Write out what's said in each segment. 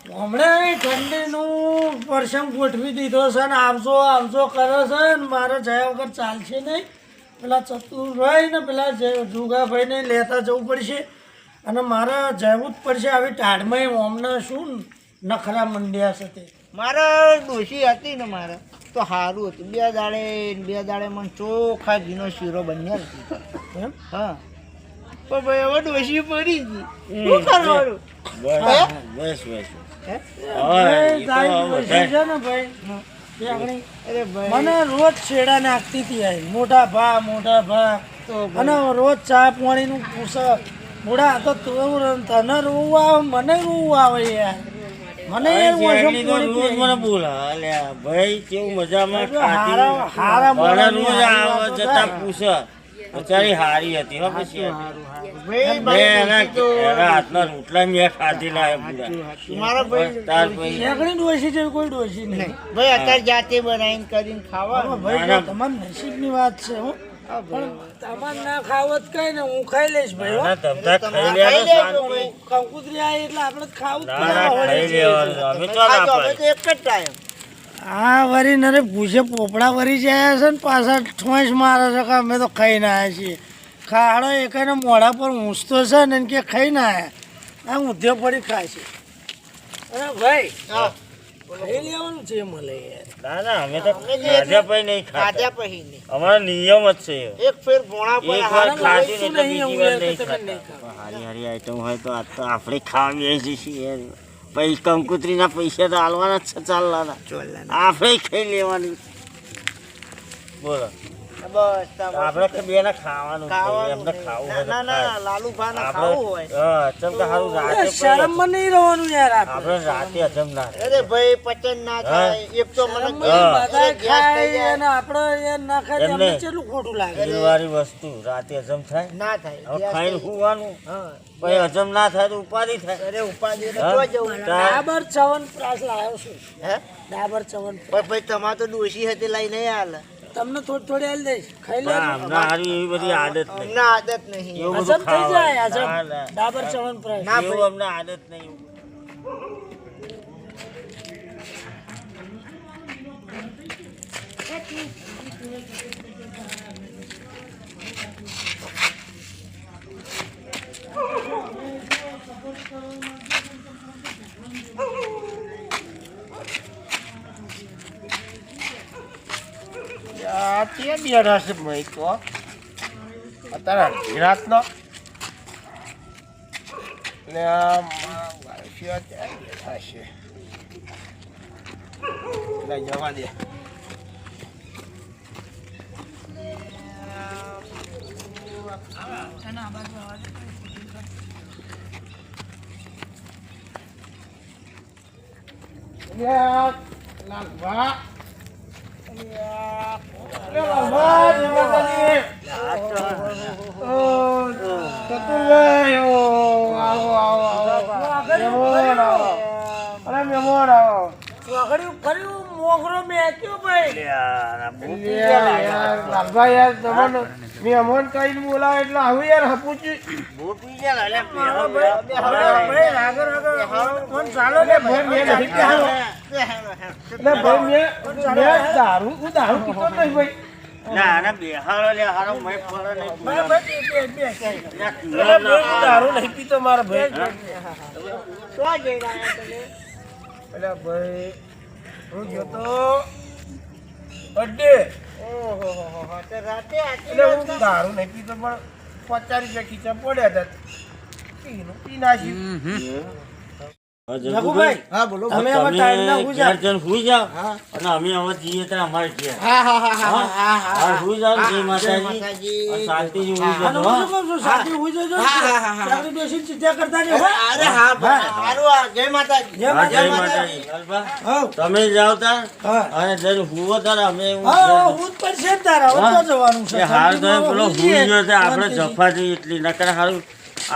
હમણાં ઠંડીનું પ્રસંગ ગોઠવી દીધો છે ને આવજો કરે છે ને મારે જયા વગર ચાલશે નહીં. પેલા ચતુરભાઈ ને પેલા જુગાભાઈને લેતા જવું પડશે અને મારે જવું જ પડશે. આવી ટાઢમાં અમને શું નખરા મંડ્યા છે તે. મારે ડોશી હતી ને મારે તો સારું હતું. બે દાડે મને ચોખા ઘીનો શીરો બન્યા હતી એમ હા. પણ ભાઈ હવે ડોશી પડી ગઈ શું કરવાનું? બસ બસ અરે ભાઈ મને રોજ છેડા નાખતી હતી યાર. મોટા ભા તો અને રોજ ચા પાણીનું પૂછે. મોડા તો તને રોવું આવે મને રોવું આવે યાર. મને રોજ મને બોલા અલ્યા ભાઈ કેવું મજામાં હારા ખાતી મોડા મને રોજ આવા જતા પૂછે. બચારી હારી હતી હો પછી એના હાથના રોટલા મેં ખાધેલા મારા ભાઈ તાર પછી એકડી ડોસી જેવી કોઈ ડોસી નહીં. ભાઈ અત્યારે જાતે બનાવીને કરીને ખાવા ભાઈ તમારા નસીબની વાત છે હો. પણ તમારે ના ખાવો જ કઈ ને હું ખાઈ લઈશ ભાઈ હો. ના તમતા ખાઈ લેવાનું શાંતિ. કંકુતરી આવી એટલે આપણે ખાવું જ ના ના ખાઈ લેવાનું અમે તો ના તો પાડીએ. એક જ ટાઈમ આ વરી નરે ભૂસે પોપડા વરી જાય છે ને પાછા ઠોંસ મારે છે કે અમે તો ખાઈને આવ્યા છીએ. ખાડો એકાને મોઢા પર ઊંચતો છે ને એને કે ખાઈને આવ્યા. આ ઊંધે પડી ખાય છે. અરે ભાઈ ખાઈ લેવાનું છે મળે યાર. ના ના અમે તો ખાધા પછી નહીં ખાધા ખાતા. પછી નહીં. અમારો નિયમ જ છે એક ફેર ભોણા પર એક વાર હાથ ખાધી ને એટલે નહીં, બીજી વાર એવું નહીં તમે નહીં ખાતા. હારી હારી આઈટમ હોય તો આ તો આપણે ખાવી છીએ. પછી કંકુતરીના પૈસા તો હાલવાના જ છે ચાલવાના. આપણે ખાઈ લેવાની. બોલો બસ તમારે આપણે બેને ખાવાનું છે. એમને ખાવું હોય તો ના ના ખાય. લાલુભા ને ખાવું હોય આપણે હા ચમ કે હારું રાતે શરમમાં નહીં રહેવાનું યાર આપણે. આપણે રાતે હજમ ના થાય. અરે ભાઈ પચન ના થાય એક તો મને બધા ગેસ થઈ ખાય જાય. અને આપણે યાર ના ખાય તો એમને. અમને કેટલું ખોટું લાગે. તેલવાળી વસ્તુ રાતે હજમ થાય. ના થાય હવે ગેસ ખાઈને થઈ સુવાનું જાય. પછી હજમ ના થાય તો ઉપાધિ થાય. અરે ઉપાધિ ને હા? તો જવું ડાબર ચવનપ્રાશ લાવ્યો છું. હે ડાબર ચવન પણ ભાઈ તમારે તો ડોશી હતી લઈને હાલ તમને થોડી થોડી હાલ દઈશ ખાઈ ના, લેજો. અમને હારી એવી બધી આદત નહીં. અમને આદત નહીં એવું હજમ બધું થઈ જાય ખાવાનું. ના, હજમ. ના. ડાબર ચવનપ્રાશ. ના, એવું ભાઈ. અમને આદત નહીં. ત્યાં બેઠા છે ભાઈ તો અત્યારે ગુજરાતનો ને આ મારા વારસીઓ ત્યાં બેઠા છે એટલે જવા દે લાલભા વાઘડિયું કર્યું, મોગરો મેક્યો ભાઈ. મહેમાન કઈ બોલાવે એટલે આવું યાર હપુચી બહુ પી ગયા લે, ભાઈ, આગળ આગળ ફોન ચાલો ને ભાઈ. ભાઈ મેં દારૂ પીતો નહીં ભાઈ ના ના બેહારો લે હારો મય ફળે નહીં. ભાઈ, બે કઈ. ના, કીધું ના દારૂ નહીં પીતો મારા ભાઈ શું જઈ રહ્યા તમે? એટલે ભાઈ હું ગયો તો અડ્ડે ઓહો, તો રાતે એટલે હું દારૂ નહીં પીતો પણ 50 રૂપિયા ખીચા પડ્યા હતા પી નાખ્યું જગુભાઈ, હા બોલો તમે આમાં ટાઈમના તમે ગુજાર. ઘેર જઈને સુઈ જાઓ અને અમે હવે જઈએ ત્યારે અમારે ઘેર. હા હા હા હા હા? હા, સુઈ જાઓ ને જય માતાજી. માતાજી. અને શાંતિથી સુઈ અને જજો, હું શું કહું છું, સાથે હુઈ જજો. ચાકરી બેસીને ચિંતા કરતા નહીં, હો? અરે હા ભાઈ સારું આ જય માતાજી જય હા, જય માતાજી. માતાજી. અલ્પા, હઉ. તમે જાઓ તાર હા. અને જઈને હુવો તાર અમે એવું હા, ઘેર- હું જ પણ છે ને તારા, હવે હા? તો જવાનું છે. એ હાલ તો પેલો હુઈ હુઈ જઈએ. ગયો છે આપણે શાંતિથી. જફા જઈએ એટલી નકર હારું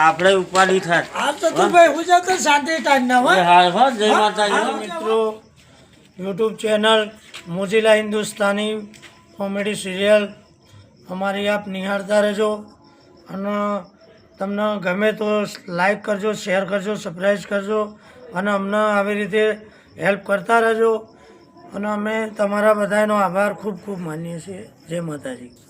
આપણે ઉપાડી થાત. હાલ તો તું ભાઈ હુઈ જાવ તો શાંતિ ટાઈમના, હો? એ હાલ હો, જય હા, માતાજી. મિત્રો, YouTube channel Mojila Hindustani comedy serial અમારી આપ નિહાળતા રહેજો અને તમને ગમે તો લાઈક કરજો, શેર કરજો, સબસ્ક્રાઈબ કરજો અને અમને આવી રીતે હેલ્પ કરતા રહેજો અને અમે તમારા બધાનો આભાર ખૂબ ખૂબ માનીએ છીએ. જય માતાજી.